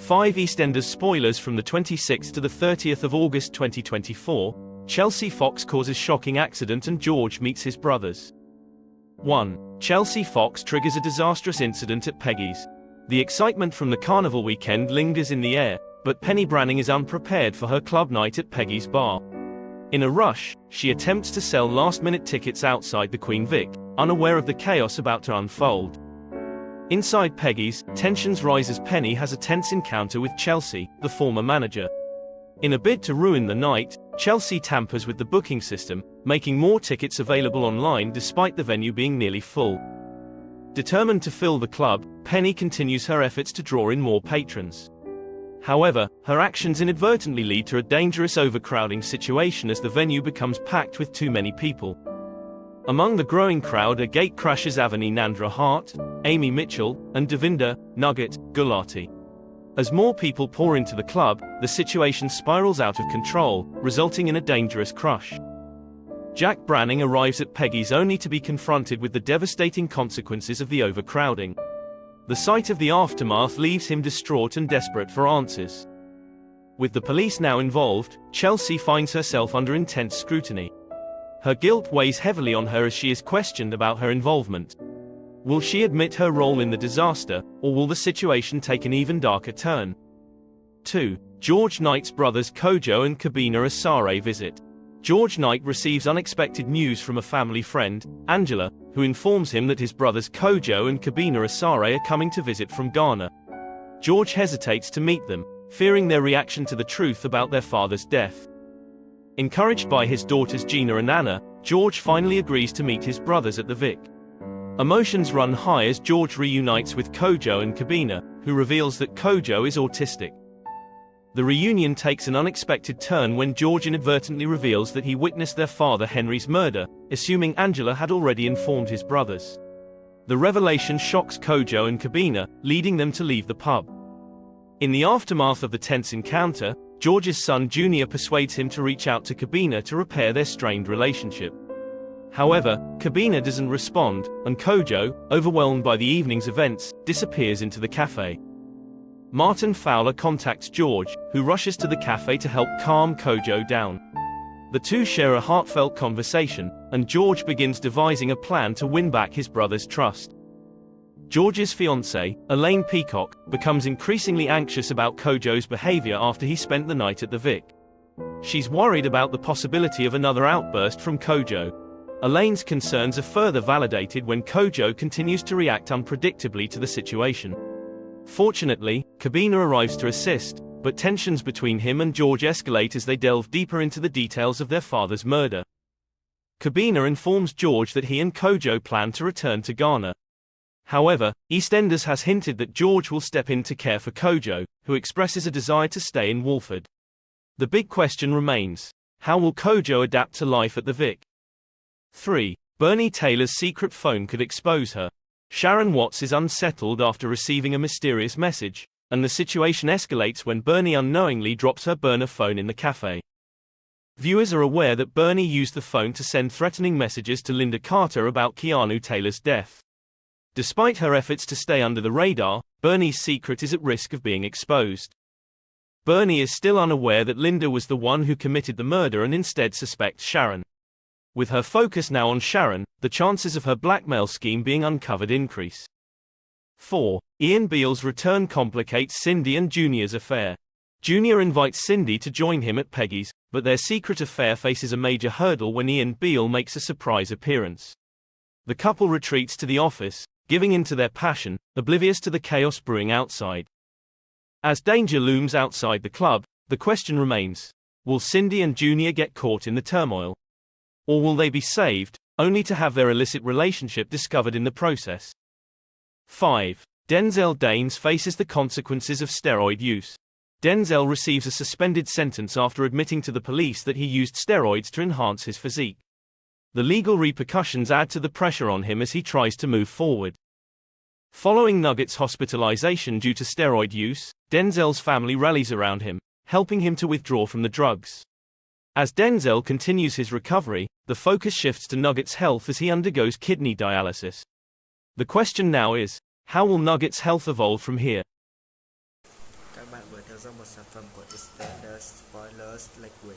5 EastEnders spoilers from the 26th to the 30th of August 2024. Chelsea Fox causes shocking accident and George meets his brothers. 1. Chelsea Fox triggers a disastrous incident at Peggy's. The excitement from the carnival weekend lingers in the air, but Penny Branning is unprepared for her club night at Peggy's bar. In a rush, she attempts to sell last-minute tickets outside the Queen Vic, unaware of the chaos about to unfold. Inside Peggy's, tensions rise as Penny has a tense encounter with Chelsea, the former manager. In a bid to ruin the night, Chelsea tampers with the booking system, making more tickets available online despite the venue being nearly full. Determined to fill the club, Penny continues her efforts to draw in more patrons. However, her actions inadvertently lead to a dangerous overcrowding situation as the venue becomes packed with too many people. Among the growing crowd are gatecrashers Avani Nandra Hart, Amy Mitchell, and Devinder Nugget Gulati. As more people pour into the club, the situation spirals out of control, resulting in a dangerous crush. Jack Branning arrives at Peggy's only to be confronted with the devastating consequences of the overcrowding. The sight of the aftermath leaves him distraught and desperate for answers. With the police now involved, Chelsea finds herself under intense scrutiny. Her guilt weighs heavily on her as she is questioned about her involvement. Will she admit her role in the disaster, or will the situation take an even darker turn? 2. George Knight's brothers Kojo and Kabina Asare visit. George Knight receives unexpected news from a family friend, Angela, who informs him that his brothers Kojo and Kabina Asare are coming to visit from Ghana. George hesitates to meet them, fearing their reaction to the truth about their father's death. Encouraged by his daughters Gina and Anna, George finally agrees to meet his brothers at the Vic. Emotions run high as George reunites with Kojo and Kabina, who reveals that Kojo is autistic. The reunion takes an unexpected turn when George inadvertently reveals that he witnessed their father Henry's murder, assuming Angela had already informed his brothers. The revelation shocks Kojo and Kabina, leading them to leave the pub. In the aftermath of the tense encounter, George's son Junior persuades him to reach out to Kabina to repair their strained relationship. However, Kabina doesn't respond, and Kojo, overwhelmed by the evening's events, disappears into the cafe. Martin Fowler contacts George, who rushes to the cafe to help calm Kojo down. The two share a heartfelt conversation, and George begins devising a plan to win back his brother's trust. George's fiancée, Elaine Peacock, becomes increasingly anxious about Kojo's behavior after he spent the night at the Vic. She's worried about the possibility of another outburst from Kojo. Elaine's concerns are further validated when Kojo continues to react unpredictably to the situation. Fortunately, Kabina arrives to assist, but tensions between him and George escalate as they delve deeper into the details of their father's murder. Kabina informs George that he and Kojo plan to return to Ghana. However, EastEnders has hinted that George will step in to care for Kojo, who expresses a desire to stay in Walford. The big question remains: how will Kojo adapt to life at the Vic? 3. Bernie Taylor's secret phone could expose her. Sharon Watts is unsettled after receiving a mysterious message, and the situation escalates when Bernie unknowingly drops her burner phone in the cafe. Viewers are aware that Bernie used the phone to send threatening messages to Linda Carter about Keanu Taylor's death. Despite her efforts to stay under the radar, Bernie's secret is at risk of being exposed. Bernie is still unaware that Linda was the one who committed the murder and instead suspects Sharon. With her focus now on Sharon, the chances of her blackmail scheme being uncovered increase. 4. Ian Beale's return complicates Cindy and Junior's affair. Junior invites Cindy to join him at Peggy's, but their secret affair faces a major hurdle when Ian Beale makes a surprise appearance. The couple retreats to the office, giving in to their passion, oblivious to the chaos brewing outside. As danger looms outside the club, the question remains: will Cindy and Junior get caught in the turmoil? Or will they be saved, only to have their illicit relationship discovered in the process? 5. Denzel Danes faces the consequences of steroid use. Denzel receives a suspended sentence after admitting to the police that he used steroids to enhance his physique. The legal repercussions add to the pressure on him as he tries to move forward. Following Nugget's hospitalization due to steroid use, Denzel's family rallies around him, helping him to withdraw from the drugs. As Denzel continues his recovery, the focus shifts to Nugget's health as he undergoes kidney dialysis. The question now is, how will Nugget's health evolve from here? bạn vừa theo dõi một sản phẩm của EastEnders Spoilers lệch quỷ.